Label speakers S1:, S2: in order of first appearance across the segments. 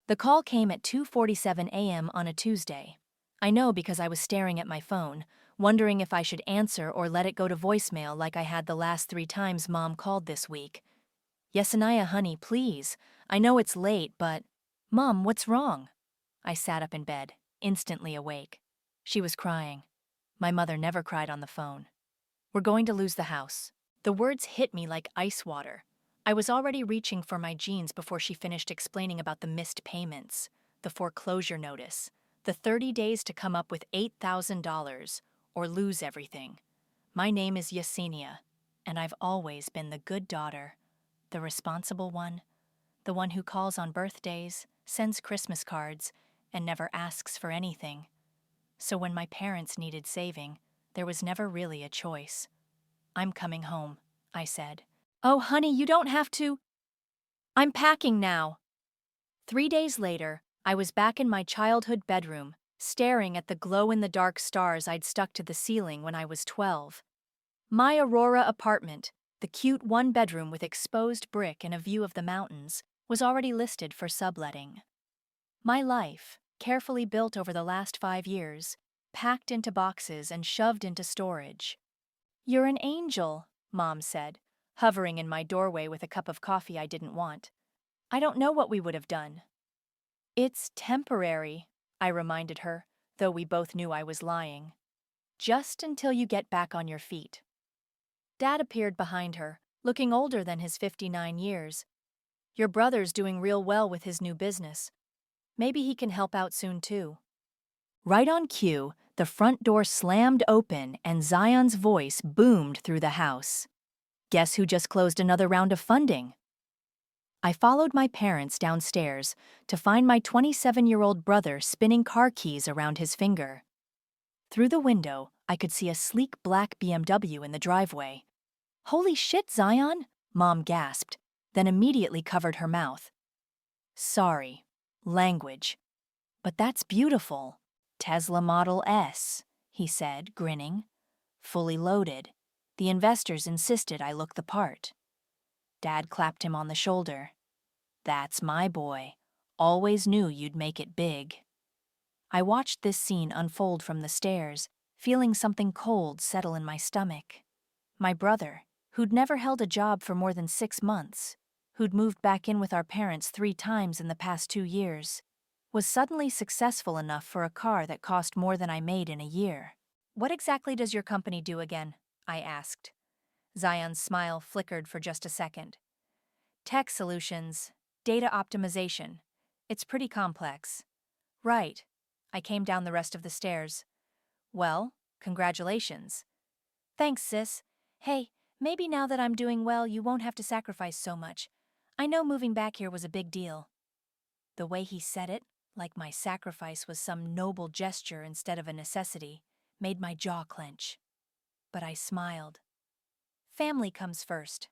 S1: The call came at 2:47 a.m. on a Tuesday. I know because I was staring at my phone, wondering if I should answer or let it go to voicemail like I had the last 3 times Mom called this week. Yesenia, honey, please. I know it's late, but... Mom, what's wrong? I sat up in bed, instantly awake. She was crying. My mother never cried on the phone. We're going to lose the house. The words hit me like ice water. I was already reaching for my jeans before she finished explaining about the missed payments, the foreclosure notice, the 30 days to come up with $8,000 or lose everything. My name is Yesenia, and I've always been the good daughter, the responsible one, the one who calls on birthdays, sends Christmas cards, and never asks for anything. So when my parents needed saving, there was never really a choice. I'm coming home, I said. Oh, honey, you don't have to. I'm packing now. 3 days later, I was back in my childhood bedroom, staring at the glow-in-the-dark stars I'd stuck to the ceiling when I was 12. My Aurora apartment, the cute one-bedroom with exposed brick and a view of the mountains, was already listed for subletting. My life, carefully built over the last 5 years, packed into boxes and shoved into storage. You're an angel, Mom said, hovering in my doorway with a cup of coffee I didn't want. I don't know what we would have done. It's temporary, I reminded her, though we both knew I was lying. Just until you get back on your feet. Dad appeared behind her, looking older than his 59 years. Your brother's doing real well with his new business. Maybe he can help out soon too. Right on cue, the front door slammed open and Zion's voice boomed through the house. Guess who just closed another round of funding? I followed my parents downstairs to find my 27-year-old brother spinning car keys around his finger. Through the window, I could see a sleek black BMW in the driveway. Holy shit, Zion, Mom gasped, then immediately covered her mouth. Sorry, language. But that's beautiful. Tesla Model S, he said, grinning. Fully loaded. The investors insisted I look the part. Dad clapped him on the shoulder. That's my boy. Always knew you'd make it big. I watched this scene unfold from the stairs, feeling something cold settle in my stomach. My brother, who'd never held a job for more than 6 months, who'd moved back in with our parents 3 times in the past 2 years, was suddenly successful enough for a car that cost more than I made in a year. What exactly does your company do again? I asked. Zion's smile flickered for just a second. Tech solutions, data optimization. It's pretty complex. Right. I came down the rest of the stairs. Well, congratulations. Thanks, sis. Hey, maybe now that I'm doing well, you won't have to sacrifice so much. I know moving back here was a big deal. The way he said it, like my sacrifice was some noble gesture instead of a necessity, made my jaw clench. But I smiled. Family comes first.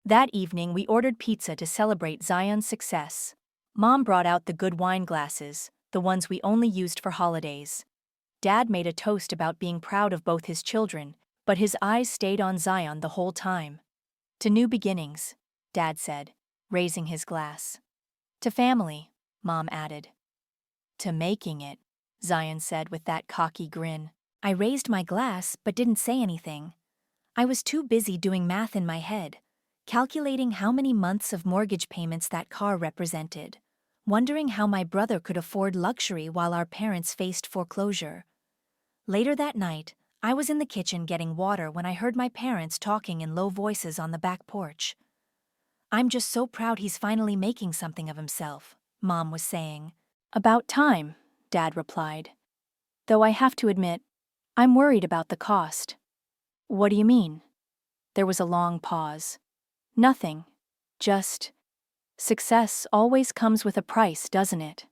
S1: That evening, we ordered pizza to celebrate Zion's success. Mom brought out the good wine glasses, the ones we only used for holidays. Dad made a toast about being proud of both his children, but his eyes stayed on Zion the whole time. To new beginnings, Dad said, raising his glass. To family, Mom added. To making it, Zion said with that cocky grin. I raised my glass but didn't say anything. I was too busy doing math in my head, calculating how many months of mortgage payments that car represented, wondering how my brother could afford luxury while our parents faced foreclosure. Later that night, I was in the kitchen getting water when I heard my parents talking in low voices on the back porch. I'm just so proud he's finally making something of himself, Mom was saying. About time, Dad replied. Though I have to admit, I'm worried about the cost. What do you mean? There was a long pause. Nothing. Just, success always comes with a price, doesn't it?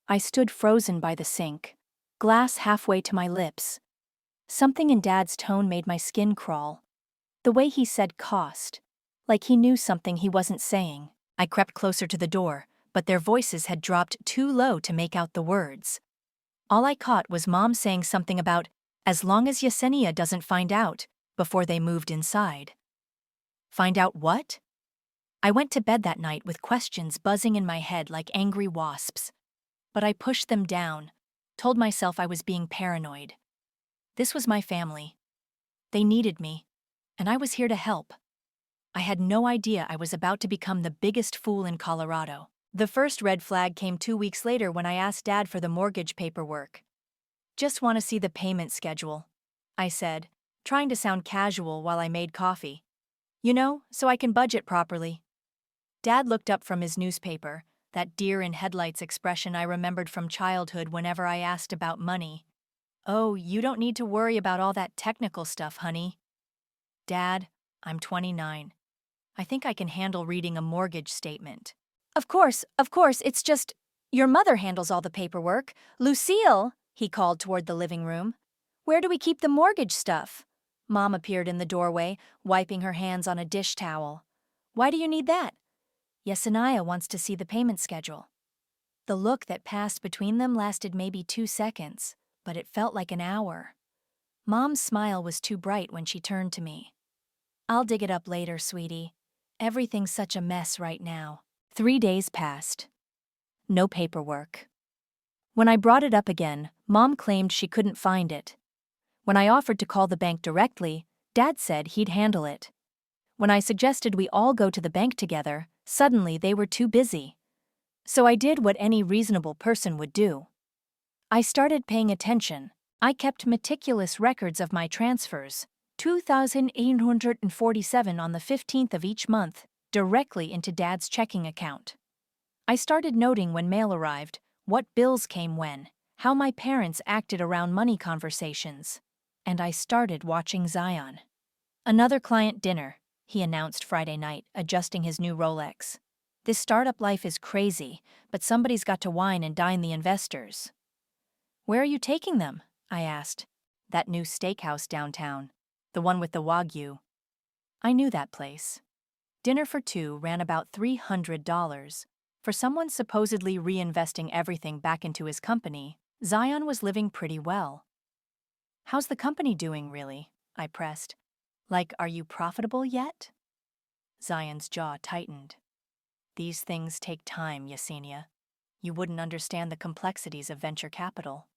S1: I stood frozen by the sink, glass halfway to my lips. Something in Dad's tone made my skin crawl. The way he said cost, like he knew something he wasn't saying. I crept closer to the door, but their voices had dropped too low to make out the words. All I caught was Mom saying something about, as long as Yesenia doesn't find out, before they moved inside. Find out what? I went to bed that night with questions buzzing in my head like angry wasps. But I pushed them down, told myself I was being paranoid. This was my family. They needed me, and I was here to help. I had no idea I was about to become the biggest fool in Colorado. The first red flag came 2 weeks later when I asked Dad for the mortgage paperwork. "Just want to see the payment schedule," I said, trying to sound casual while I made coffee. "You know, so I can budget properly." Dad looked up from his newspaper, that deer-in-headlights expression I remembered from childhood whenever I asked about money. "Oh, you don't need to worry about all that technical stuff, honey." "Dad, I'm 29. I think I can handle reading a mortgage statement." Of course, it's just, your mother handles all the paperwork. Lucille," he called toward the living room. "Where do we keep the mortgage stuff?" Mom appeared in the doorway, wiping her hands on a dish towel. "Why do you need that?" "Yesenia wants to see the payment schedule." The look that passed between them lasted maybe 2 seconds, but it felt like an hour. Mom's smile was too bright when she turned to me. "I'll dig it up later, sweetie. Everything's such a mess right now." 3 days passed. No paperwork. When I brought it up again, Mom claimed she couldn't find it. When I offered to call the bank directly, Dad said he'd handle it. When I suggested we all go to the bank together, suddenly they were too busy. So I did what any reasonable person would do. I started paying attention. I kept meticulous records of my transfers, 2,847 on the 15th of each month, directly into Dad's checking account. I started noting when mail arrived, what bills came when, how my parents acted around money conversations. And I started watching Zion. "Another client dinner," he announced Friday night, adjusting his new Rolex. "This startup life is crazy, but somebody's got to wine and dine the investors." "Where are you taking them?" I asked. "That new steakhouse downtown. The one with the Wagyu." I knew that place. Dinner for two ran about $300. For someone supposedly reinvesting everything back into his company, Zion was living pretty well. "How's the company doing, really?" I pressed. "Like, are you profitable yet?" Zion's jaw tightened. "These things take time, Yesenia. You wouldn't understand the complexities of venture capital."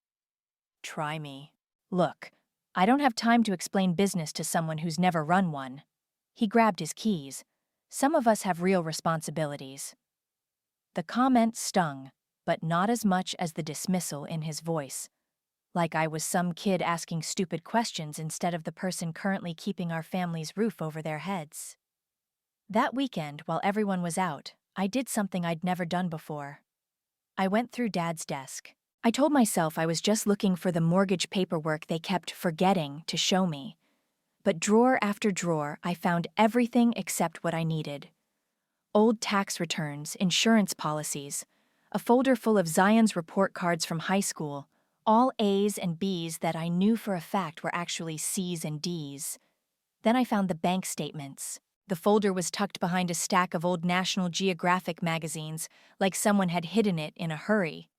S1: "Try me." "Look, I don't have time to explain business to someone who's never run one." He grabbed his keys. "Some of us have real responsibilities." The comment stung, but not as much as the dismissal in his voice. Like I was some kid asking stupid questions instead of the person currently keeping our family's roof over their heads. That weekend, while everyone was out, I did something I'd never done before. I went through Dad's desk. I told myself I was just looking for the mortgage paperwork they kept forgetting to show me. But drawer after drawer, I found everything except what I needed. Old tax returns, insurance policies, a folder full of Zion's report cards from high school, all A's and B's that I knew for a fact were actually C's and D's. Then I found the bank statements. The folder was tucked behind a stack of old National Geographic magazines, like someone had hidden it in a hurry.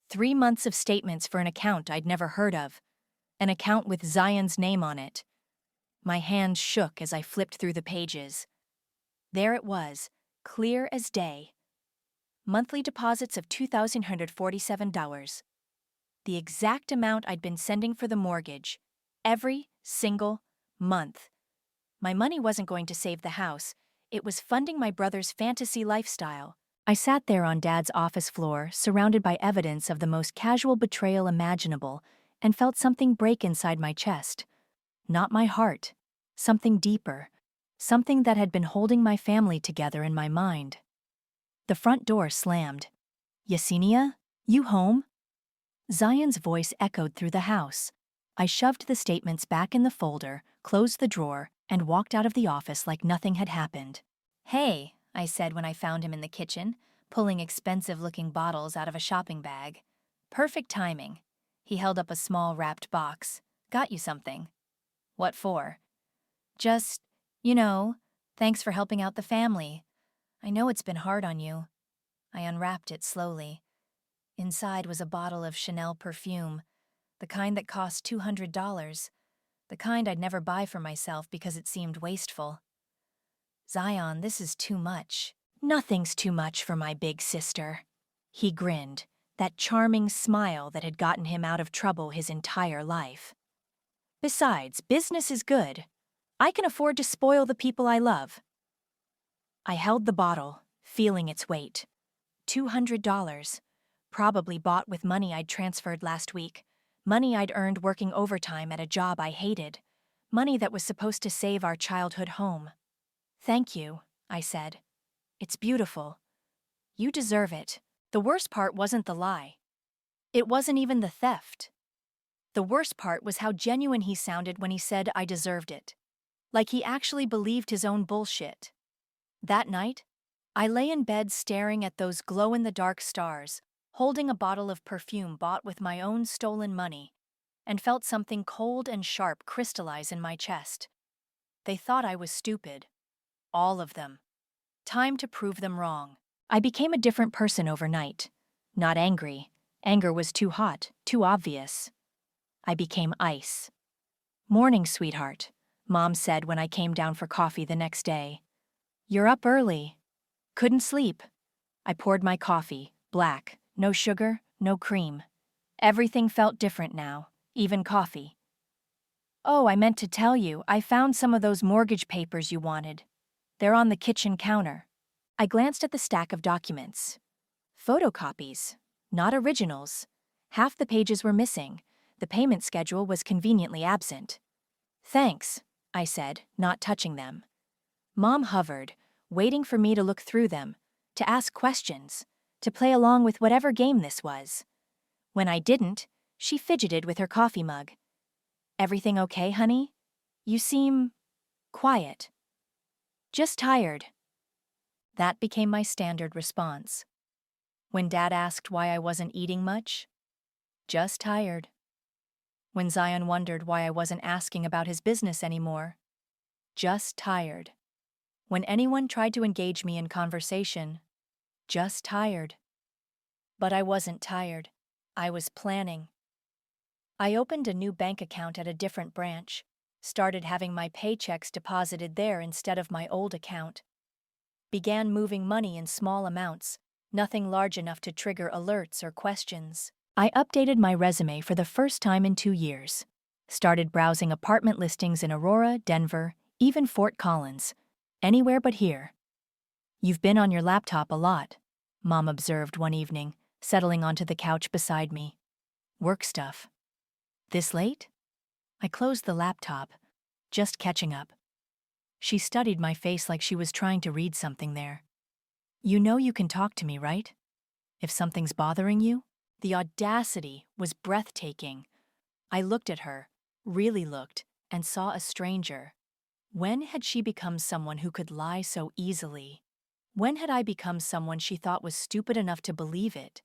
S1: 3 months of statements for an account I'd never heard of. An account with Zion's name on it. My hands shook as I flipped through the pages. There it was, clear as day. Monthly deposits of $2,147. The exact amount I'd been sending for the mortgage. Every single month. My money wasn't going to save the house. It was funding my brother's fantasy lifestyle. I sat there on Dad's office floor, surrounded by evidence of the most casual betrayal imaginable, and felt something break inside my chest. Not my heart. Something deeper. Something that had been holding my family together in my mind. The front door slammed. "Yesenia? You home?" Zion's voice echoed through the house. I shoved the statements back in the folder, closed the drawer, and walked out of the office like nothing had happened. "Hey," I said when I found him in the kitchen, pulling expensive-looking bottles out of a shopping bag. Perfect timing. He held up a small wrapped box. "Got you something." "What for?" "Just, thanks for helping out the family. I know it's been hard on you." I unwrapped it slowly. Inside was a bottle of Chanel perfume, the kind that cost $200, the kind I'd never buy for myself because it seemed wasteful. Zion, this is too much. Nothing's too much for my big sister. He grinned, that charming smile that had gotten him out of trouble his entire life. Besides, business is good. I can afford to spoil the people I love. I held the bottle, feeling its weight. $200. Probably bought with money I'd transferred last week. Money I'd earned working overtime at a job I hated. Money that was supposed to save our childhood home. Thank you, I said. It's beautiful. You deserve it. The worst part wasn't the lie. It wasn't even the theft. The worst part was how genuine he sounded when he said I deserved it. Like he actually believed his own bullshit. That night, I lay in bed staring at those glow-in-the-dark stars, holding a bottle of perfume bought with my own stolen money, and felt something cold and sharp crystallize in my chest. They thought I was stupid. All of them. Time to prove them wrong. I became a different person overnight. Not angry. Anger was too hot, too obvious. I became ice. "Morning, sweetheart," Mom said when I came down for coffee the next day. "You're up early." Couldn't sleep. I poured my coffee, black, no sugar, no cream. Everything felt different now, even coffee. "Oh, I meant to tell you, I found some of those mortgage papers you wanted. They're on the kitchen counter." I glanced at the stack of documents. Photocopies, not originals. Half the pages were missing. The payment schedule was conveniently absent. "Thanks," I said, not touching them. Mom hovered, waiting for me to look through them, to ask questions, to play along with whatever game this was. When I didn't, she fidgeted with her coffee mug. "Everything okay, honey? You seem quiet." "Just tired." That became my standard response. When Dad asked why I wasn't eating much, "Just tired." When Zion wondered why I wasn't asking about his business anymore, "Just tired." When anyone tried to engage me in conversation, "Just tired." But I wasn't tired. I was planning. I opened a new bank account at a different branch, started having my paychecks deposited there instead of my old account. Began moving money in small amounts, nothing large enough to trigger alerts or questions. I updated my resume for the first time in 2 years. Started browsing apartment listings in Aurora, Denver, even Fort Collins. Anywhere but here. "You've been on your laptop a lot," Mom observed one evening, settling onto the couch beside me. "Work stuff." "This late?" I closed the laptop, just catching up. She studied my face like she was trying to read something there. "You know you can talk to me, right? If something's bothering you?" The audacity was breathtaking. I looked at her, really looked, and saw a stranger. When had she become someone who could lie so easily? When had I become someone she thought was stupid enough to believe it?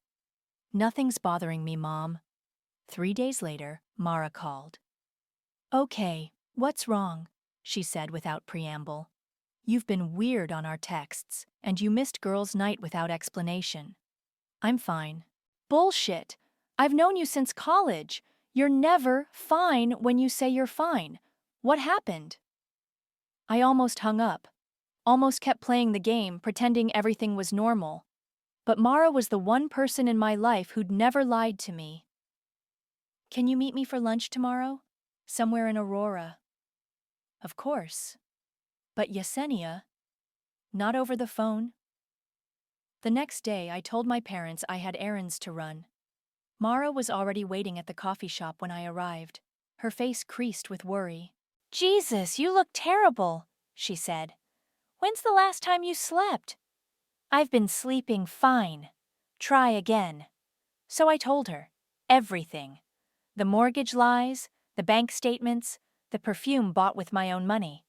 S1: "Nothing's bothering me, Mom." 3 days later, Mara called. "Okay, what's wrong?" she said without preamble. "You've been weird on our texts, and you missed girls' night without explanation." "I'm fine." "Bullshit! I've known you since college. You're never fine when you say you're fine. What happened?" I almost hung up. Almost kept playing the game, pretending everything was normal. But Mara was the one person in my life who'd never lied to me. "Can you meet me for lunch tomorrow? Somewhere in Aurora." "Of course." "But Yesenia?" "Not over the phone." The next day, I told my parents I had errands to run. Mara was already waiting at the coffee shop when I arrived, her face creased with worry. "Jesus, you look terrible," she said. "When's the last time you slept?" "I've been sleeping fine. Try again." So I told her. Everything. The mortgage lies, the bank statements, the perfume bought with my own money.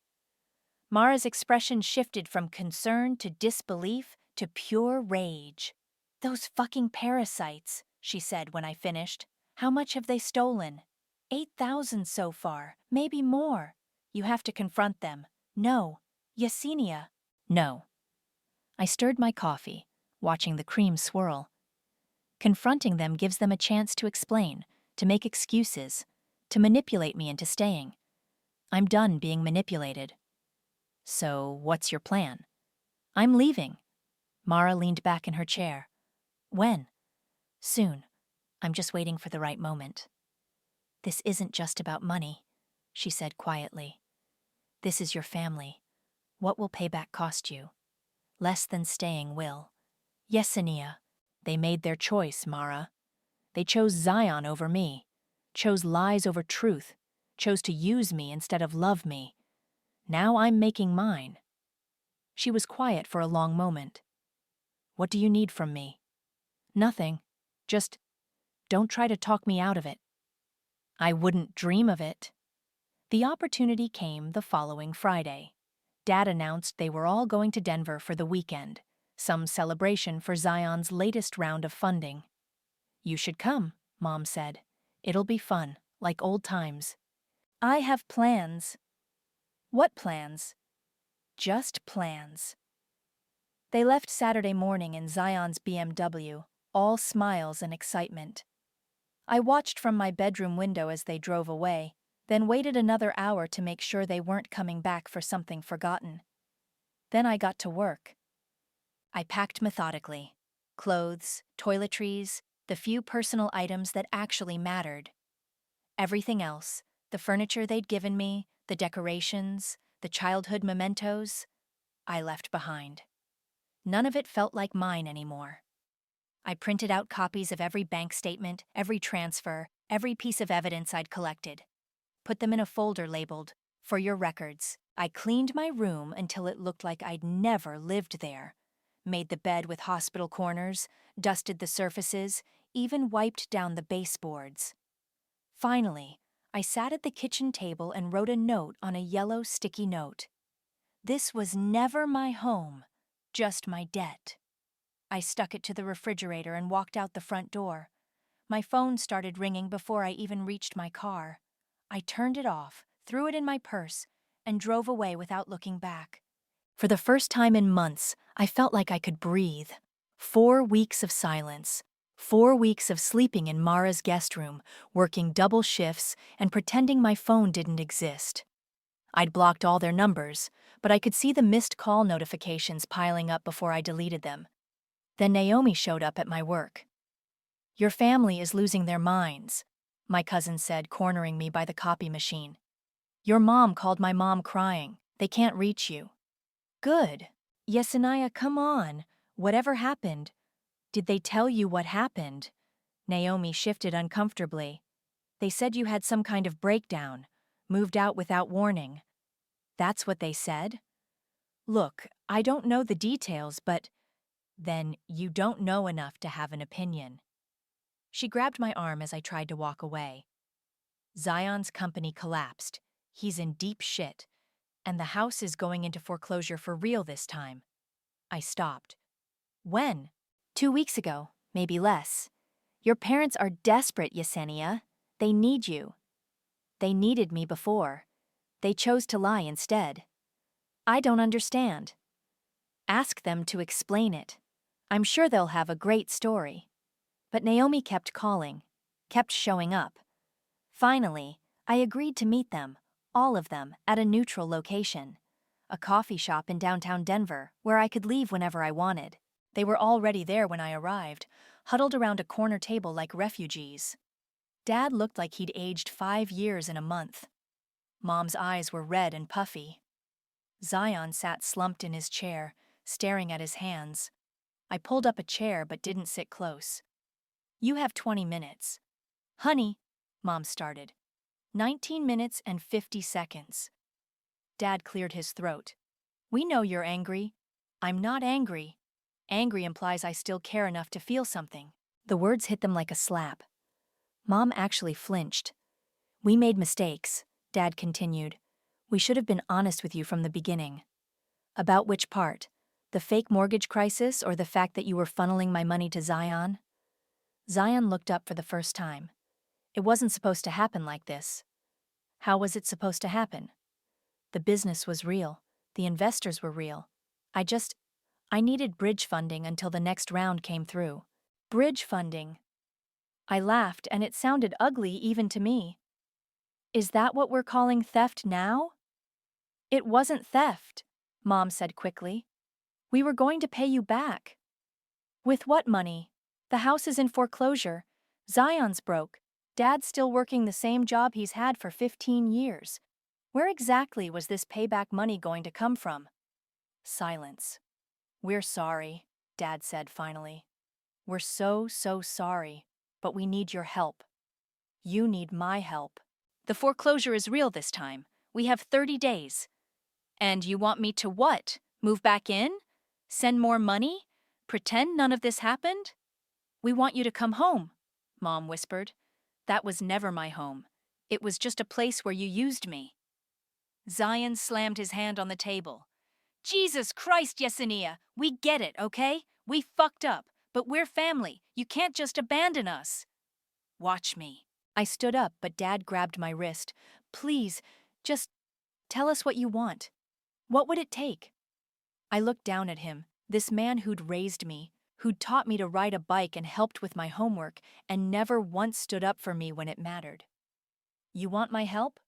S1: Mara's expression shifted from concern to disbelief to pure rage. "Those fucking parasites," she said when I finished. "How much have they stolen?" 8,000 so far, maybe more. You have to confront them. No. Yesenia. No. I stirred my coffee, watching the cream swirl. Confronting them gives them a chance to explain, to make excuses, to manipulate me into staying. I'm done being manipulated. So, what's your plan? I'm leaving. Mara leaned back in her chair. When? Soon. I'm just waiting for the right moment. This isn't just about money, she said quietly. This is your family. What will payback cost you? Less than staying will. Yes, Ania. They made their choice, Mara. They chose Zion over me, chose lies over truth, chose to use me instead of love me. Now I'm making mine. She was quiet for a long moment. What do you need from me? Nothing. Just don't try to talk me out of it. I wouldn't dream of it. The opportunity came the following Friday. Dad announced they were all going to Denver for the weekend, some celebration for Zion's latest round of funding. You should come, Mom said. It'll be fun, like old times. I have plans. What plans? Just plans. They left Saturday morning in Zion's BMW, all smiles and excitement. I watched from my bedroom window as they drove away, then waited another hour to make sure they weren't coming back for something forgotten. Then I got to work. I packed methodically. Clothes, toiletries, the few personal items that actually mattered. Everything else, the furniture they'd given me, the decorations, the childhood mementos, I left behind. None of it felt like mine anymore. I printed out copies of every bank statement, every transfer, every piece of evidence I'd collected. Put them in a folder labeled, "For your records." I cleaned my room until it looked like I'd never lived there. Made the bed with hospital corners, dusted the surfaces, even wiped down the baseboards. Finally, I sat at the kitchen table and wrote a note on a yellow sticky note. This was never my home, just my debt. I stuck it to the refrigerator and walked out the front door. My phone started ringing before I even reached my car. I turned it off, threw it in my purse, and drove away without looking back. For the first time in months, I felt like I could breathe. 4 weeks of silence. 4 weeks of sleeping in Mara's guest room, working double shifts, and pretending my phone didn't exist. I'd blocked all their numbers, but I could see the missed call notifications piling up before I deleted them. Then Naomi showed up at my work. Your family is losing their minds, my cousin said, cornering me by the copy machine. Your mom called my mom crying. They can't reach you. Good. Yesenia, come on. Whatever happened? Did they tell you what happened? Naomi shifted uncomfortably. They said you had some kind of breakdown, moved out without warning. That's what they said? Look, I don't know the details, but then you don't know enough to have an opinion. She grabbed my arm as I tried to walk away. Zion's company collapsed. He's in deep shit. And the house is going into foreclosure for real this time. I stopped. When? 2 weeks ago, maybe less. Your parents are desperate, Yesenia. They need you. They needed me before. They chose to lie instead. I don't understand. Ask them to explain it. I'm sure they'll have a great story. But Naomi kept calling, kept showing up. Finally, I agreed to meet them, all of them, at a neutral location. A coffee shop in downtown Denver, where I could leave whenever I wanted. They were already there when I arrived, huddled around a corner table like refugees. Dad looked like he'd aged 5 years in a month. Mom's eyes were red and puffy. Zion sat slumped in his chair, staring at his hands. I pulled up a chair but didn't sit close. You have 20 minutes. Honey, Mom started. 19 minutes and 50 seconds. Dad cleared his throat. We know you're angry. I'm not angry. Angry implies I still care enough to feel something. The words hit them like a slap. Mom actually flinched. We made mistakes, Dad continued. We should have been honest with you from the beginning. About which part? The fake mortgage crisis or the fact that you were funneling my money to Zion? Zion looked up for the first time. It wasn't supposed to happen like this. How was it supposed to happen? The business was real. The investors were real. I needed bridge funding until the next round came through. Bridge funding. I laughed, and it sounded ugly even to me. Is that what we're calling theft now? It wasn't theft. Mom said quickly. We were going to pay you back. With what money? The house is in foreclosure. Zion's broke. Dad's still working the same job he's had for 15 years. Where exactly was this payback money going to come from? Silence. We're sorry, Dad said finally. We're so sorry, but we need your help. You need my help. The foreclosure is real this time. We have 30 days. And you want me to what? Move back in? Send more money? Pretend none of this happened? We want you to come home, Mom whispered. That was never my home. It was just a place where you used me. Zion slammed his hand on the table. Jesus Christ, Yesenia, we get it, okay? We fucked up, but we're family. You can't just abandon us. Watch me. I stood up, but Dad grabbed my wrist. Please, just tell us what you want. What would it take? I looked down at him, this man who'd raised me, who'd taught me to ride a bike and helped with my homework, and never once stood up for me when it mattered. You want my help?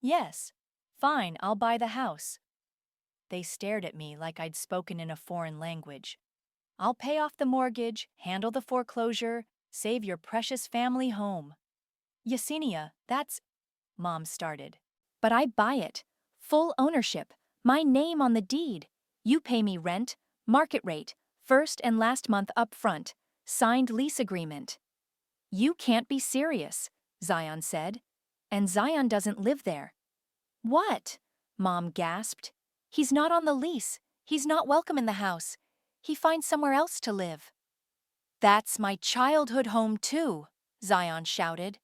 S1: Yes. Fine, I'll buy the house. They stared at me like I'd spoken in a foreign language. I'll pay off the mortgage, handle the foreclosure, save your precious family home. Yesenia, that's... Mom started. But I buy it. Full ownership. My name on the deed. You pay me rent, market rate, first and last month up front, signed lease agreement. You can't be serious, Zion said. And Zion doesn't live there. What? Mom gasped. He's not on the lease. He's not welcome in the house. He finds somewhere else to live. That's my childhood home too, Zion shouted.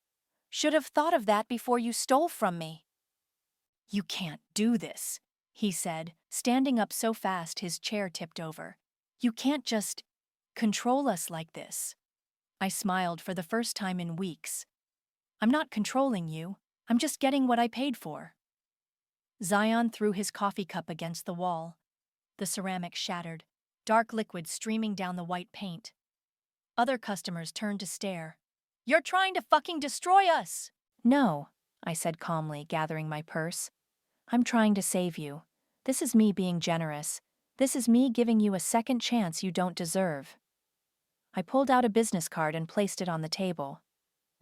S1: Should have thought of that before you stole from me. You can't do this, he said, standing up so fast his chair tipped over. You can't just control us like this. I smiled for the first time in weeks. I'm not controlling you. I'm just getting what I paid for. Zion threw his coffee cup against the wall. The ceramic shattered, dark liquid streaming down the white paint. Other customers turned to stare. You're trying to fucking destroy us! No, I said calmly, gathering my purse. I'm trying to save you. This is me being generous. This is me giving you a second chance you don't deserve. I pulled out a business card and placed it on the table.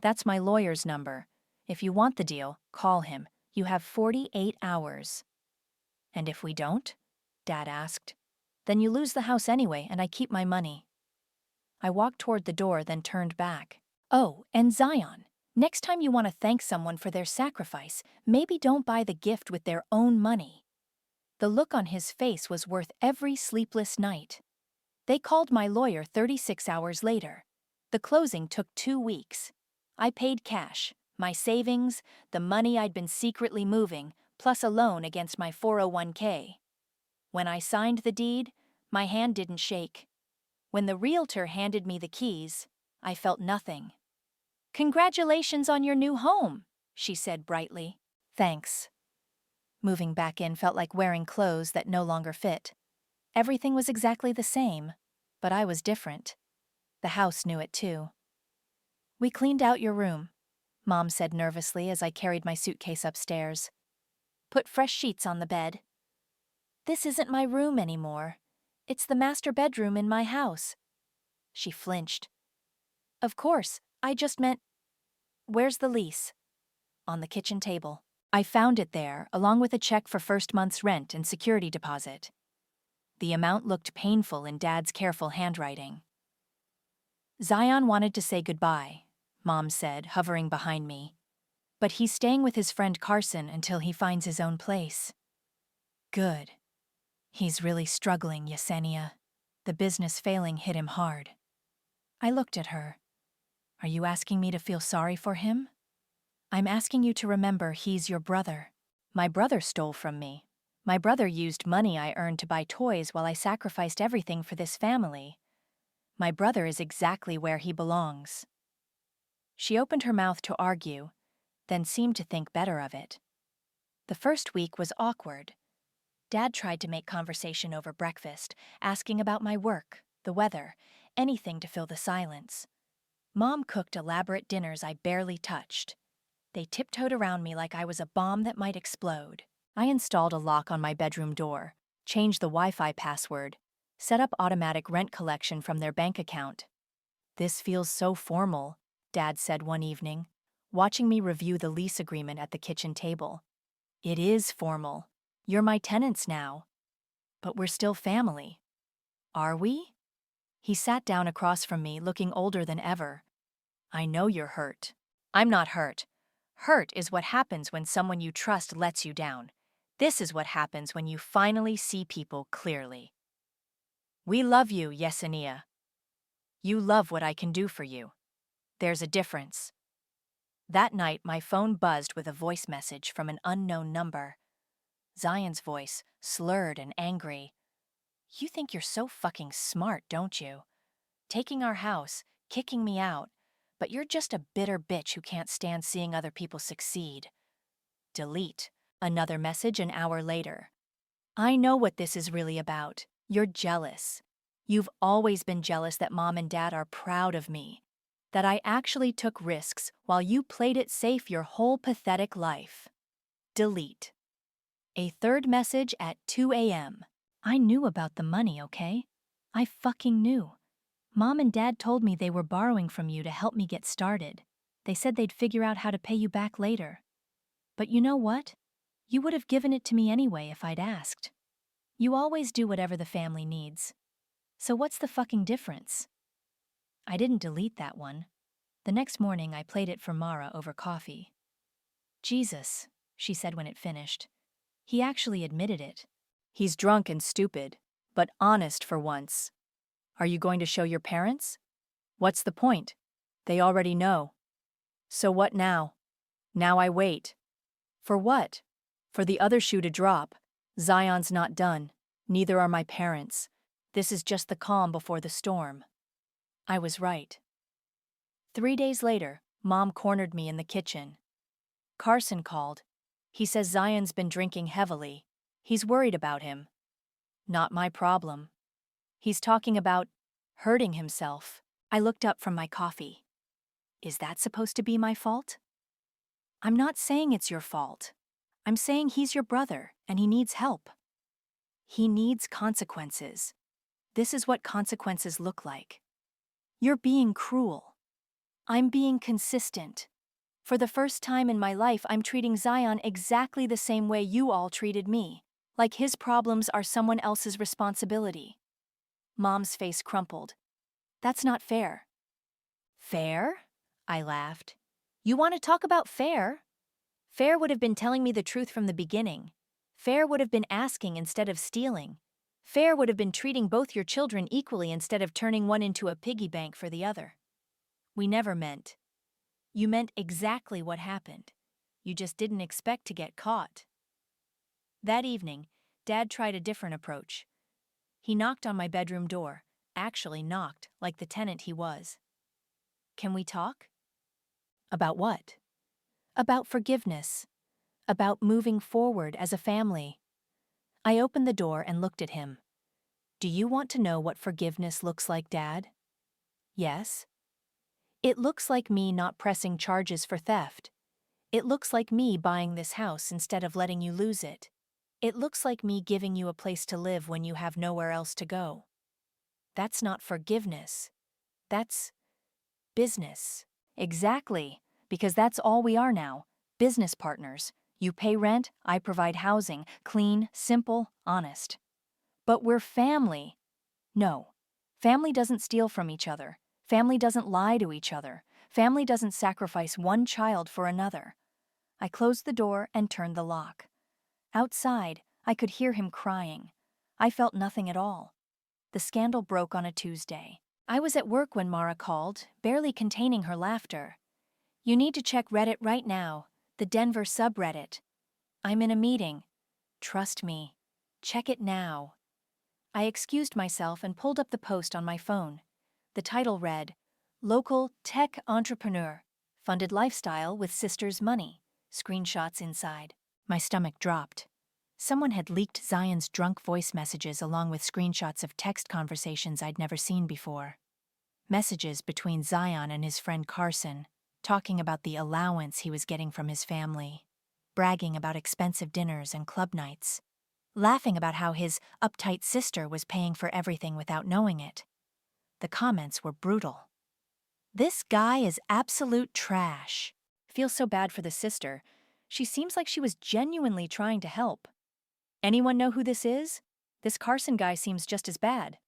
S1: That's my lawyer's number. If you want the deal, call him. You have 48 hours. And if we don't? Dad asked. Then you lose the house anyway, and I keep my money. I walked toward the door, then turned back. Oh, and Zion, next time you want to thank someone for their sacrifice, maybe don't buy the gift with their own money. The look on his face was worth every sleepless night. They called my lawyer 36 hours later. The closing took 2 weeks. I paid cash, my savings, the money I'd been secretly moving, plus a loan against my 401k. When I signed the deed, my hand didn't shake. When the realtor handed me the keys, I felt nothing. Congratulations on your new home, she said brightly. Thanks. Moving back in felt like wearing clothes that no longer fit. Everything was exactly the same, but I was different. The house knew it too. We cleaned out your room, Mom said nervously as I carried my suitcase upstairs. Put fresh sheets on the bed. This isn't my room anymore. It's the master bedroom in my house. She flinched. Of course, I just meant... Where's the lease? On the kitchen table. I found it there, along with a check for first month's rent and security deposit. The amount looked painful in Dad's careful handwriting. Zion wanted to say goodbye, Mom said, hovering behind me. But he's staying with his friend Carson until he finds his own place. Good. He's really struggling, Yesenia. The business failing hit him hard. I looked at her. Are you asking me to feel sorry for him? I'm asking you to remember he's your brother. My brother stole from me. My brother used money I earned to buy toys while I sacrificed everything for this family. My brother is exactly where he belongs. She opened her mouth to argue, then seemed to think better of it. The first week was awkward. Dad tried to make conversation over breakfast, asking about my work, the weather, anything to fill the silence. Mom cooked elaborate dinners I barely touched. They tiptoed around me like I was a bomb that might explode. I installed a lock on my bedroom door, change the Wi-Fi password, set up automatic rent collection from their bank account. "This feels so formal," Dad said one evening, watching me review the lease agreement at the kitchen table. "It is formal. You're my tenants now. But we're still family. Are we?" He sat down across from me, looking older than ever. "I know you're hurt." "I'm not hurt. Hurt is what happens when someone you trust lets you down. This is what happens when you finally see people clearly. We love you, Yesenia. You love what I can do for you. There's a difference." That night, my phone buzzed with a voice message from an unknown number. Zion's voice, slurred and angry. "You think you're so fucking smart, don't you? Taking our house, kicking me out, but you're just a bitter bitch who can't stand seeing other people succeed." Delete. Another message an hour later. "I know what this is really about. You're jealous. You've always been jealous that Mom and Dad are proud of me, that I actually took risks while you played it safe your whole pathetic life." Delete. A third message at 2 a.m. "I knew about the money, okay? I fucking knew. Mom and Dad told me they were borrowing from you to help me get started. They said they'd figure out how to pay you back later. But you know what? You would have given it to me anyway if I'd asked. You always do whatever the family needs. So what's the fucking difference?" I didn't delete that one. The next morning, I played it for Mara over coffee. "Jesus," she said when it finished. "He actually admitted it. He's drunk and stupid, but honest for once. Are you going to show your parents? What's the point? They already know. So what now? Now I wait. For what? For the other shoe to drop. Zion's not done. Neither are my parents. This is just the calm before the storm." I was right. 3 days later, Mom cornered me in the kitchen. "Carson called. He says Zion's been drinking heavily. He's worried about him." Not my problem. "He's talking about hurting himself." I looked up from my coffee. Is that supposed to be my fault? "I'm not saying it's your fault. I'm saying he's your brother and he needs help. He needs consequences. This is what consequences look like. You're being cruel. I'm being consistent. For the first time in my life, I'm treating Zion exactly the same way you all treated me, like his problems are someone else's responsibility." Mom's face crumpled. "That's not fair." "Fair?" I laughed. "You want to talk about fair? Fair would have been telling me the truth from the beginning. Fair would have been asking instead of stealing. Fair would have been treating both your children equally instead of turning one into a piggy bank for the other. We never meant. You meant exactly what happened. You just didn't expect to get caught." That evening, Dad tried a different approach. He knocked on my bedroom door, actually knocked like the tenant he was. "Can we talk?" "About what?" "About forgiveness. About moving forward as a family." I opened the door and looked at him. "Do you want to know what forgiveness looks like, Dad?" "Yes." "It looks like me not pressing charges for theft. It looks like me buying this house instead of letting you lose it. It looks like me giving you a place to live when you have nowhere else to go. That's not forgiveness. That's business." "Exactly, because that's all we are now, business partners. You pay rent, I provide housing, clean, simple, honest. But we're family." "No, family doesn't steal from each other. Family doesn't lie to each other. Family doesn't sacrifice one child for another." I closed the door and turned the lock. Outside, I could hear him crying. I felt nothing at all. The scandal broke on a Tuesday. I was at work when Mara called, barely containing her laughter. "You need to check Reddit right now, the Denver subreddit." "I'm in a meeting." "Trust me. Check it now." I excused myself and pulled up the post on my phone. The title read, "Local Tech Entrepreneur, Funded Lifestyle with Sister's Money." Screenshots inside. My stomach dropped. Someone had leaked Zion's drunk voice messages along with screenshots of text conversations I'd never seen before. Messages between Zion and his friend Carson, talking about the allowance he was getting from his family, bragging about expensive dinners and club nights. laughing about how his uptight sister was paying for everything without knowing it. The comments were brutal. "This guy is absolute trash." Feels so bad for the sister. She seems like she was genuinely trying to help. "Anyone know who this is? This Carson guy seems just as bad."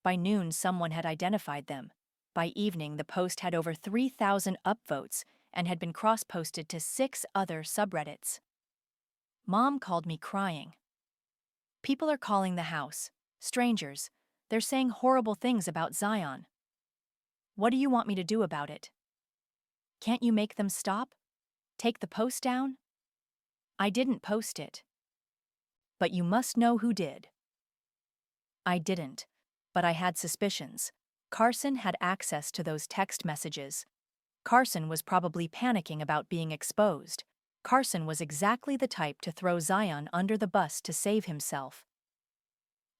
S1: By noon, someone had identified them. By evening, the post had over 3,000 upvotes and had been cross-posted to 6 other subreddits. Mom called me crying. "People are calling the house. Strangers. They're saying horrible things about Zion. What do you want me to do about it? Can't you make them stop? Take the post down?" "I didn't post it." "But you must know who did." "I didn't, but I had suspicions. Carson had access to those text messages. Carson was probably panicking about being exposed. Carson was exactly the type to throw Zion under the bus to save himself."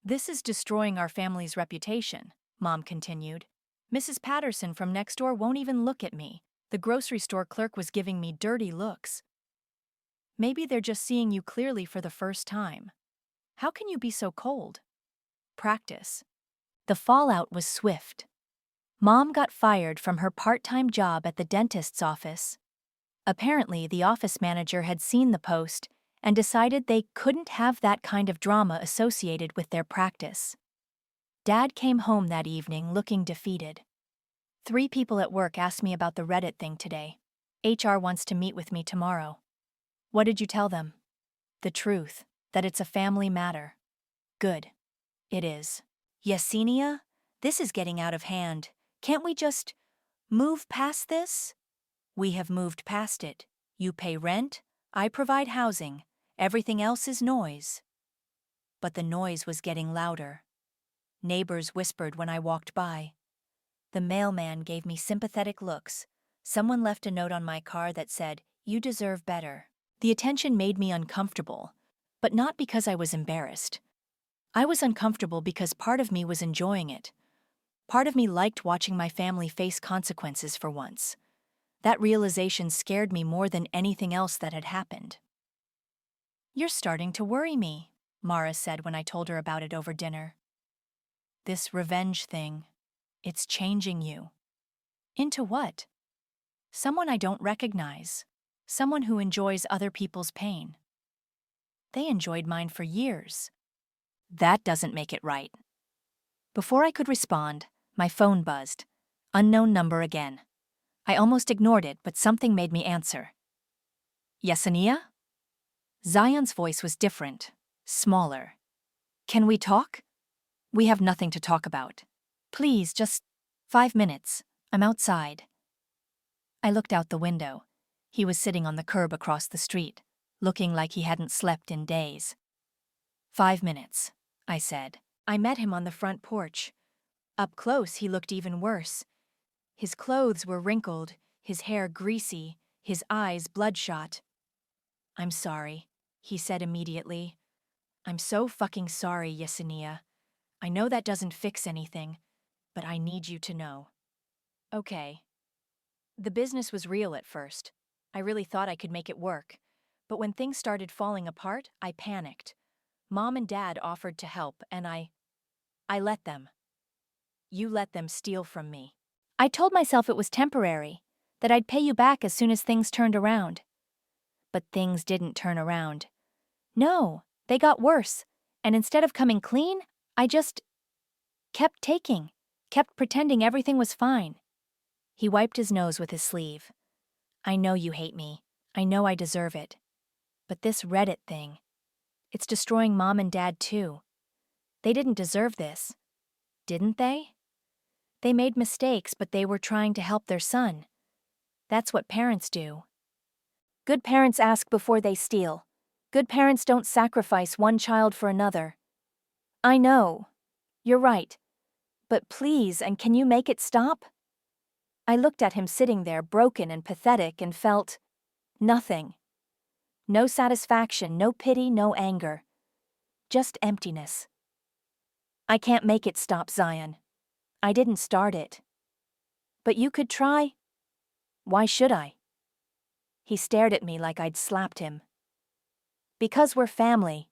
S1: "This is destroying our family's reputation," Mom continued. "Mrs. Patterson from next door won't even look at me. The grocery store clerk was giving me dirty looks." "Maybe they're just seeing you clearly for the first time. How can you be so cold?" "Practice." The fallout was swift. Mom got fired from her part-time job at the dentist's office. Apparently, the office manager had seen the post and decided they couldn't have that kind of drama associated with their practice. Dad came home that evening looking defeated. 3 people at work asked me about the Reddit thing today. HR wants to meet with me tomorrow." "What did you tell them?" "The truth, that it's a family matter." "Good. It is." "Yesenia, this is getting out of hand. Can't we just move past this?" "We have moved past it. You pay rent, I provide housing. Everything else is noise." But the noise was getting louder. Neighbors whispered when I walked by. The mailman gave me sympathetic looks. Someone left a note on my car that said, "You deserve better." The attention made me uncomfortable, but not because I was embarrassed. I was uncomfortable because part of me was enjoying it. Part of me liked watching my family face consequences for once. That realization scared me more than anything else that had happened. "You're starting to worry me," Mara said when I told her about it over dinner. "This revenge thing, it's changing you." "Into what?" "Someone I don't recognize. Someone who enjoys other people's pain." "They enjoyed mine for years." "That doesn't make it right." Before I could respond, my phone buzzed. Unknown number again. I almost ignored it, but something made me answer. "Yesenia?" Zion's voice was different, smaller. "Can we talk?" "We have nothing to talk about. Please, just 5 minutes. I'm outside." I looked out the window. He was sitting on the curb across the street, looking like he hadn't slept in days. 5 minutes, I said. I met him on the front porch. Up close, he looked even worse. His clothes were wrinkled, his hair greasy, his eyes bloodshot. "I'm sorry," he said immediately. "I'm so fucking sorry, Yesenia. I know that doesn't fix anything, but I need you to know." "Okay." The business was real at first. I really thought I could make it work. But when things started falling apart, I panicked. Mom and Dad offered to help, and I let them. "You let them steal from me." "I told myself it was temporary, that I'd pay you back as soon as things turned around." But things didn't turn around. No, they got worse, and instead of coming clean, I just kept taking, kept pretending everything was fine. He wiped his nose with his sleeve. "I know you hate me. I know I deserve it. But this Reddit thing, it's destroying Mom and Dad too. They didn't deserve this. Didn't they? They made mistakes, but they were trying to help their son. That's what parents do. Good parents ask before they steal. Good parents don't sacrifice one child for another." "I know. You're right. But please, and can you make it stop?" I looked at him sitting there broken and pathetic and felt nothing. No satisfaction, no pity, no anger. Just emptiness. "I can't make it stop, Zion. I didn't start it." "But you could try." "Why should I?" He stared at me like I'd slapped him. "Because we're family."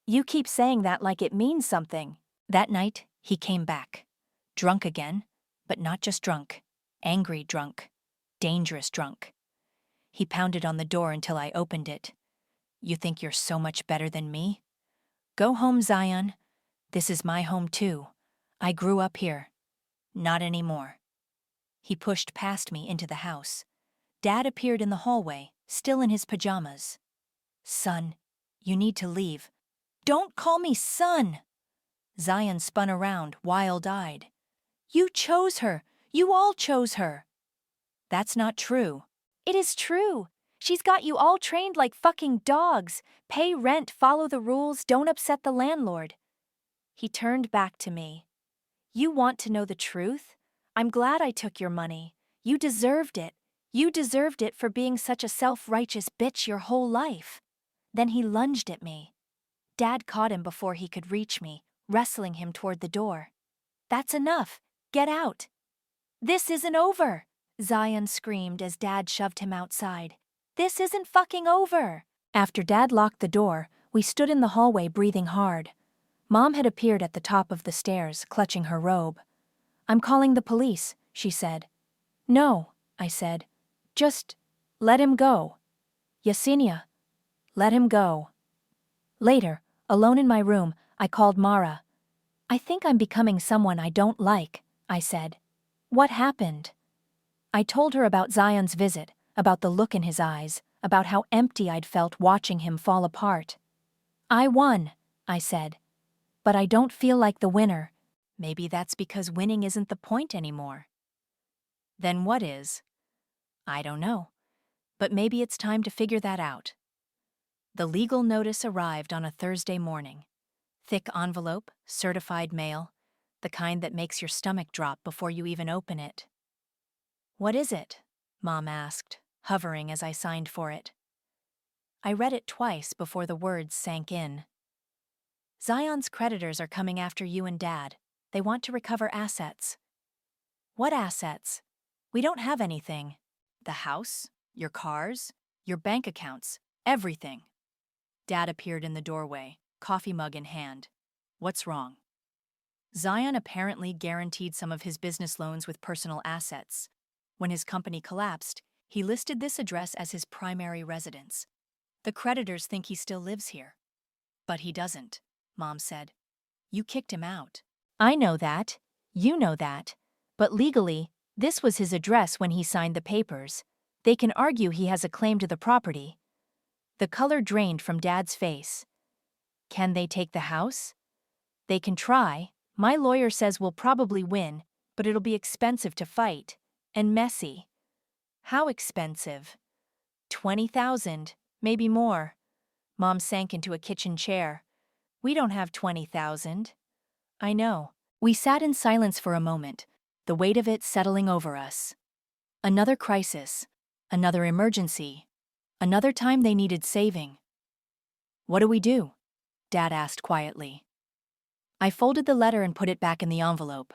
S1: You keep saying that like it means something. That night, he came back. Drunk again, but not just drunk. Angry drunk. Dangerous drunk. He pounded on the door until I opened it. You think you're so much better than me? Go home, Zion. This is my home too. I grew up here. Not anymore. He pushed past me into the house. Dad appeared in the hallway, still in his pajamas. Son, you need to leave. Don't call me son! Zion spun around, wild-eyed. You chose her. You all chose her. That's not true. It is true. She's got you all trained like fucking dogs. Pay rent, follow the rules, don't upset the landlord. He turned back to me. You want to know the truth? I'm glad I took your money. You deserved it. You deserved it for being such a self-righteous bitch your whole life. Then he lunged at me. Dad caught him before he could reach me, wrestling him toward the door. That's enough. Get out. This isn't over, Zion screamed as Dad shoved him outside. This isn't fucking over. After Dad locked the door, we stood in the hallway breathing hard. Mom had appeared at the top of the stairs, clutching her robe. I'm calling the police, she said. No, I said. Just let him go. Yesenia, let him go. Later, alone in my room, I called Mara. I think I'm becoming someone I don't like, I said. What happened? I told her about Zion's visit, about the look in his eyes, about how empty I'd felt watching him fall apart. I won, I said. But I don't feel like the winner. Maybe that's because winning isn't the point anymore. Then what is? I don't know. But maybe it's time to figure that out. The legal notice arrived on a Thursday morning. Thick envelope, certified mail, the kind that makes your stomach drop before you even open it. What is it? Mom asked, hovering as I signed for it. I read it twice before the words sank in. Zion's creditors are coming after you and Dad. They want to recover assets. What assets? We don't have anything. The house, your cars, your bank accounts, everything. Dad appeared in the doorway, coffee mug in hand. What's wrong? Zion apparently guaranteed some of his business loans with personal assets. When his company collapsed, he listed this address as his primary residence. The creditors think he still lives here. But he doesn't, Mom said. You kicked him out. I know that. You know that. But legally, this was his address when he signed the papers. They can argue he has a claim to the property. The color drained from Dad's face. Can they take the house? They can try. My lawyer says we'll probably win, but it'll be expensive to fight. And messy. How expensive? 20,000, maybe more. Mom sank into a kitchen chair. We don't have 20,000. I know. We sat in silence for a moment, the weight of it settling over us. Another crisis. Another emergency. Another time they needed saving. What do we do? Dad asked quietly. I folded the letter and put it back in the envelope.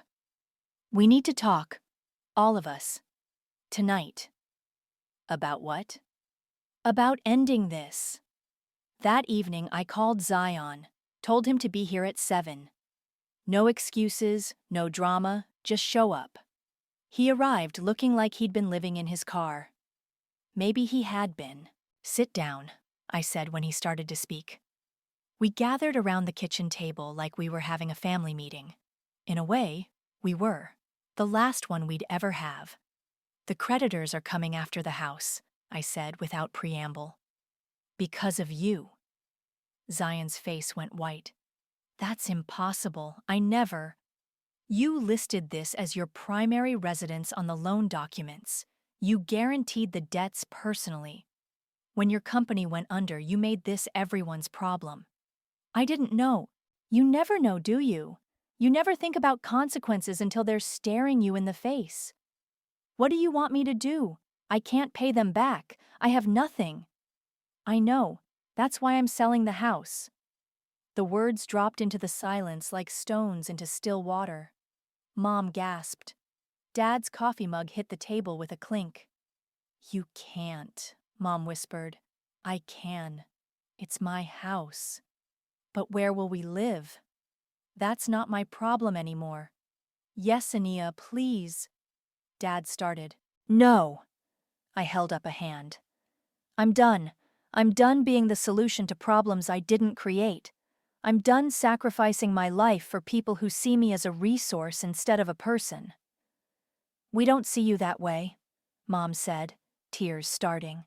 S1: We need to talk. All of us. Tonight. About what? About ending this. That evening I called Zion, told him to be here at 7. No excuses, no drama, just show up. He arrived looking like he'd been living in his car. Maybe he had been. Sit down, I said when he started to speak. We gathered around the kitchen table like we were having a family meeting. In a way, we were. The last one we'd ever have. The creditors are coming after the house, I said without preamble. Because of you. Zion's face went white. That's impossible. I never. You listed this as your primary residence on the loan documents. You guaranteed the debts personally. When your company went under, you made this everyone's problem. I didn't know. You never know, do you? You never think about consequences until they're staring you in the face. What do you want me to do? I can't pay them back. I have nothing. I know. That's why I'm selling the house. The words dropped into the silence like stones into still water. Mom gasped. Dad's coffee mug hit the table with a clink. You can't, Mom whispered. I can. It's my house. But where will we live? That's not my problem anymore. Yesenia, please. Dad started. No. I held up a hand. I'm done. I'm done being the solution to problems I didn't create. I'm done sacrificing my life for people who see me as a resource instead of a person. We don't see you that way, Mom said, tears starting.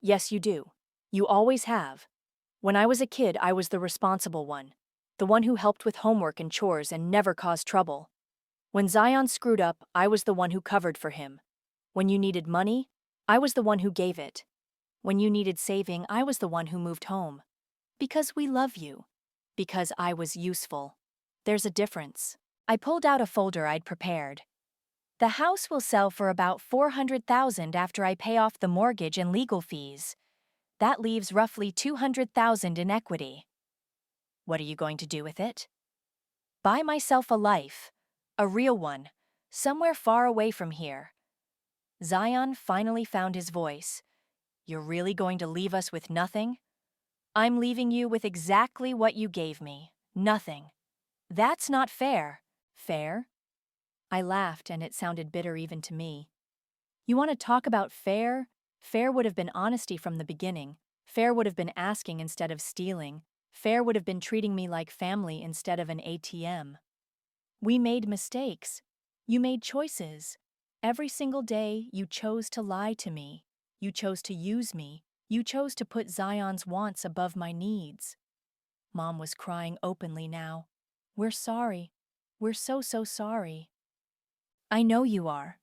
S1: Yes, you do. You always have. When I was a kid, I was the responsible one. The one who helped with homework and chores and never caused trouble. When Zion screwed up, I was the one who covered for him. When you needed money, I was the one who gave it. When you needed saving, I was the one who moved home. Because we love you. Because I was useful. There's a difference. I pulled out a folder I'd prepared. The house will sell for about $400,000 after I pay off the mortgage and legal fees. That leaves roughly $200,000 in equity. What are you going to do with it? Buy myself a life. A real one. Somewhere far away from here. Zion finally found his voice. You're really going to leave us with nothing? I'm leaving you with exactly what you gave me. Nothing. That's not fair. Fair? I laughed, and it sounded bitter even to me. You want to talk about fair? Fair would have been honesty from the beginning. Fair would have been asking instead of stealing. Fair would have been treating me like family instead of an ATM. We made mistakes. You made choices. Every single day, you chose to lie to me. You chose to use me. You chose to put Zion's wants above my needs. Mom was crying openly now. We're sorry. We're so sorry. I know you are.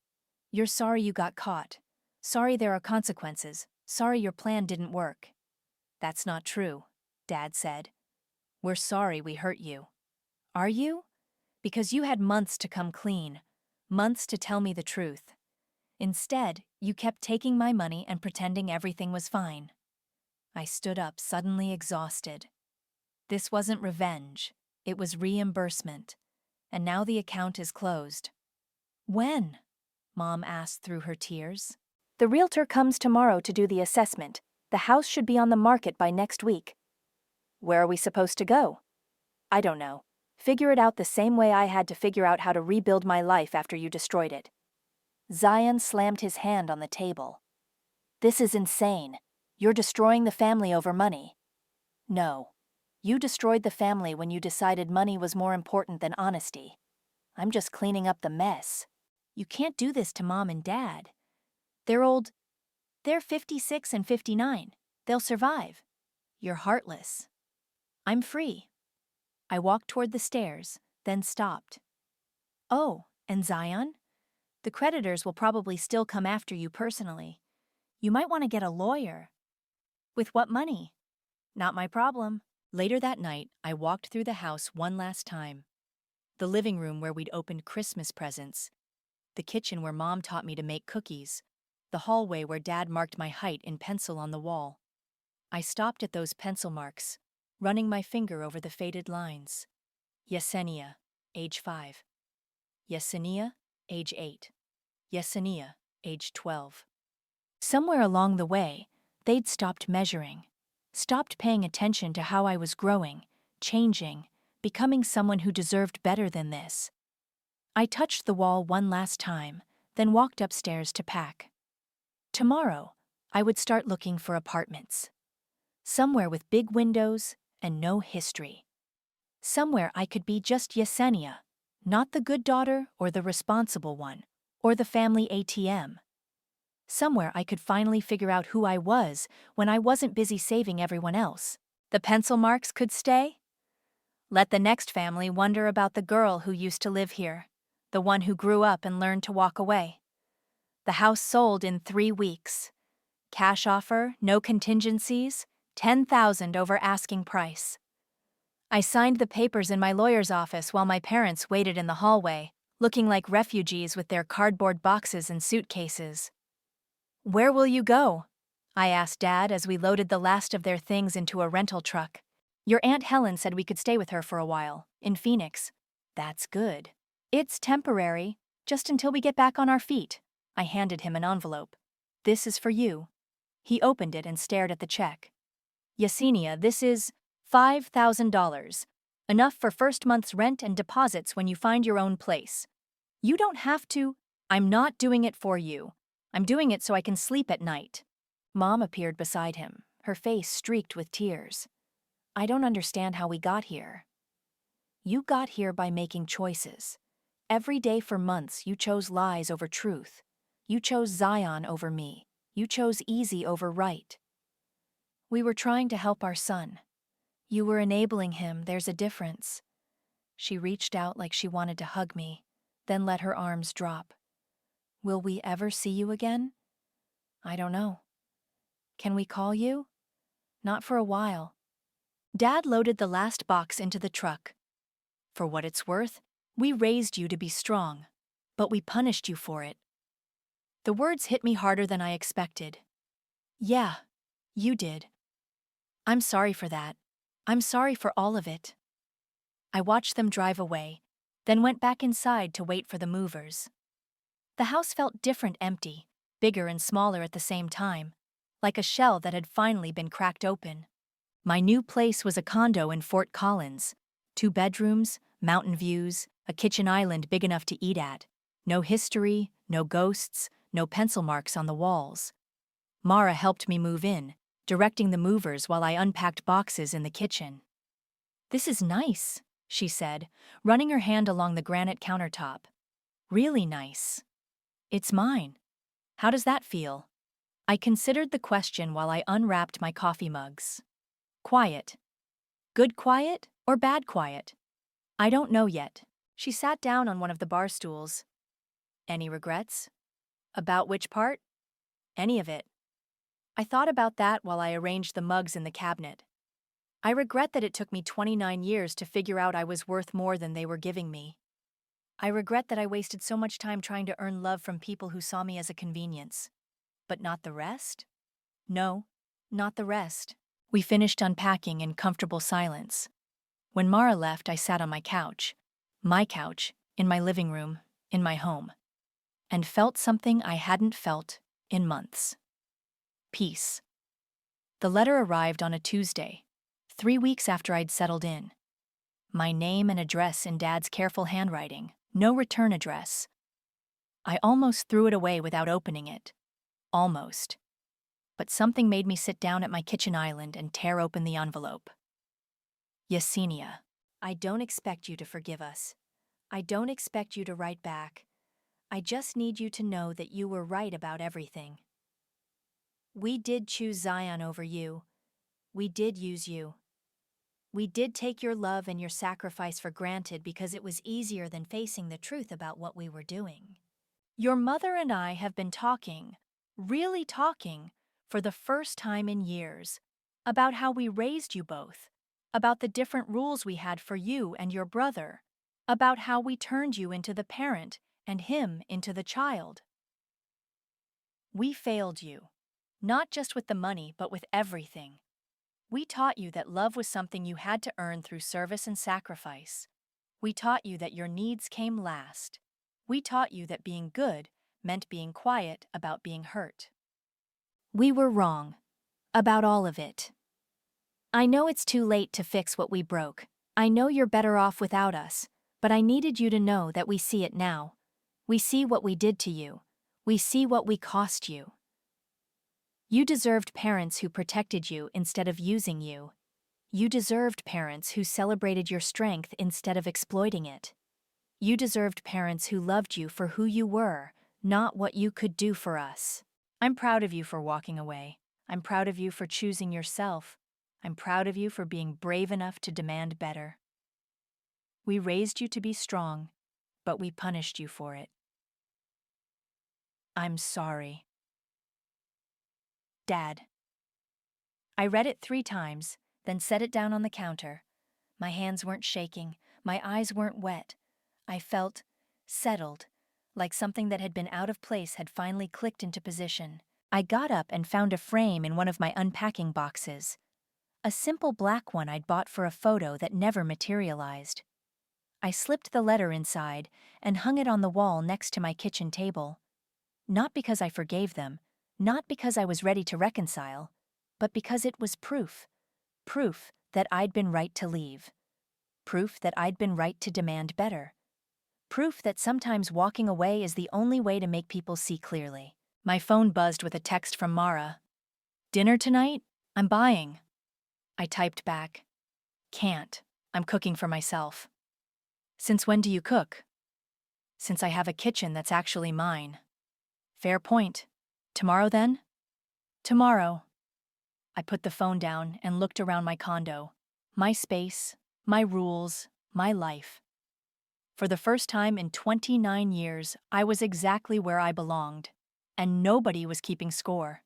S1: You're sorry you got caught. Sorry there are consequences. Sorry your plan didn't work. That's not true, Dad said. We're sorry we hurt you. Are you? Because you had months to come clean. Months to tell me the truth. Instead, you kept taking my money and pretending everything was fine. I stood up, suddenly exhausted. This wasn't revenge. It was reimbursement. And now the account is closed. When? Mom asked through her tears. The realtor comes tomorrow to do the assessment. The house should be on the market by next week. Where are we supposed to go? I don't know. Figure it out the same way I had to figure out how to rebuild my life after you destroyed it. Zion slammed his hand on the table. This is insane. You're destroying the family over money. No. You destroyed the family when you decided money was more important than honesty. I'm just cleaning up the mess. You can't do this to Mom and Dad. They're old. They're 56 and 59. They'll survive. You're heartless. I'm free. I walked toward the stairs, then stopped. Oh, and Zion? The creditors will probably still come after you personally. You might want to get a lawyer. With what money? Not my problem. Later that night, I walked through the house one last time. The living room where we'd opened Christmas presents. The kitchen where Mom taught me to make cookies. The hallway where Dad marked my height in pencil on the wall. I stopped at those pencil marks, running my finger over the faded lines. Yesenia, age 5. Yesenia, age 8. Yesenia, age 12. Somewhere along the way, they'd stopped measuring, stopped paying attention to how I was growing, changing, becoming someone who deserved better than this. I touched the wall one last time, then walked upstairs to pack. Tomorrow, I would start looking for apartments. Somewhere with big windows and no history. Somewhere I could be just Yesenia, not the good daughter or the responsible one, or the family ATM. Somewhere I could finally figure out who I was when I wasn't busy saving everyone else. The pencil marks could stay? Let the next family wonder about the girl who used to live here, the one who grew up and learned to walk away. The house sold in 3 weeks. Cash offer, no contingencies, $10,000 over asking price. I signed the papers in my lawyer's office while my parents waited in the hallway, looking like refugees with their cardboard boxes and suitcases. Where will you go? I asked Dad as we loaded the last of their things into a rental truck. Your Aunt Helen said we could stay with her for a while, in Phoenix. That's good. It's temporary, just until we get back on our feet. I handed him an envelope. This is for you. He opened it and stared at the check. Yesenia, this is $5,000. Enough for first month's rent and deposits when you find your own place. You don't have to. I'm not doing it for you. I'm doing it so I can sleep at night. Mom appeared beside him, her face streaked with tears. I don't understand how we got here. You got here by making choices. Every day for months you chose lies over truth. You chose Zion over me. You chose easy over right. We were trying to help our son. You were enabling him, there's a difference. She reached out like she wanted to hug me, then let her arms drop. Will we ever see you again? I don't know. Can we call you? Not for a while. Dad loaded the last box into the truck. For what it's worth, we raised you to be strong, but we punished you for it. The words hit me harder than I expected. Yeah, you did. I'm sorry for that. I'm sorry for all of it. I watched them drive away, then went back inside to wait for the movers. The house felt different, empty, bigger and smaller at the same time, like a shell that had finally been cracked open. My new place was a condo in Fort Collins. 2 bedrooms, mountain views, a kitchen island big enough to eat at. No history, no ghosts, no pencil marks on the walls. Mara helped me move in, directing the movers while I unpacked boxes in the kitchen. This is nice, she said, running her hand along the granite countertop. Really nice. It's mine. How does that feel? I considered the question while I unwrapped my coffee mugs. Quiet. Good quiet or bad quiet? I don't know yet. She sat down on one of the bar stools. Any regrets? About which part? Any of it. I thought about that while I arranged the mugs in the cabinet. I regret that it took me 29 years to figure out I was worth more than they were giving me. I regret that I wasted so much time trying to earn love from people who saw me as a convenience. But not the rest? No, not the rest. We finished unpacking in comfortable silence. When Mara left, I sat on my couch, in my living room, in my home, and felt something I hadn't felt in months. Peace. The letter arrived on a Tuesday, 3 weeks after I'd settled in. My name and address in Dad's careful handwriting, no return address. I almost threw it away without opening it. Almost. But something made me sit down at my kitchen island and tear open the envelope. Yesenia, I don't expect you to forgive us. I don't expect you to write back. I just need you to know that you were right about everything. We did choose Zion over you. We did use you. We did take your love and your sacrifice for granted because it was easier than facing the truth about what we were doing. Your mother and I have been talking, really talking, for the first time in years, about how we raised you both, about the different rules we had for you and your brother, about how we turned you into the parent and him into the child. We failed you, not just with the money but with everything. We taught you that love was something you had to earn through service and sacrifice. We taught you that your needs came last. We taught you that being good meant being quiet about being hurt. We were wrong. About all of it. I know it's too late to fix what we broke. I know you're better off without us, but I needed you to know that we see it now. We see what we did to you. We see what we cost you. You deserved parents who protected you instead of using you. You deserved parents who celebrated your strength instead of exploiting it. You deserved parents who loved you for who you were, not what you could do for us. I'm proud of you for walking away. I'm proud of you for choosing yourself. I'm proud of you for being brave enough to demand better. We raised you to be strong, but we punished you for it. I'm sorry. Dad. I read it 3 times, then set it down on the counter. My hands weren't shaking, my eyes weren't wet. I felt settled, like something that had been out of place had finally clicked into position. I got up and found a frame in one of my unpacking boxes. A simple black one I'd bought for a photo that never materialized. I slipped the letter inside and hung it on the wall next to my kitchen table. Not because I forgave them, not because I was ready to reconcile, but because it was proof that I'd been right to leave. Proof that I'd been right to demand better. Proof that sometimes walking away is the only way to make people see clearly. My phone buzzed with a text from Mara. "Dinner tonight? I'm buying." I typed back. "Can't. I'm cooking for myself." "Since when do you cook?" "Since I have a kitchen that's actually mine." "Fair point. Tomorrow then?" "Tomorrow." I put the phone down and looked around my condo. My space, my rules, my life. For the first time in 29 years, I was exactly where I belonged, and nobody was keeping score.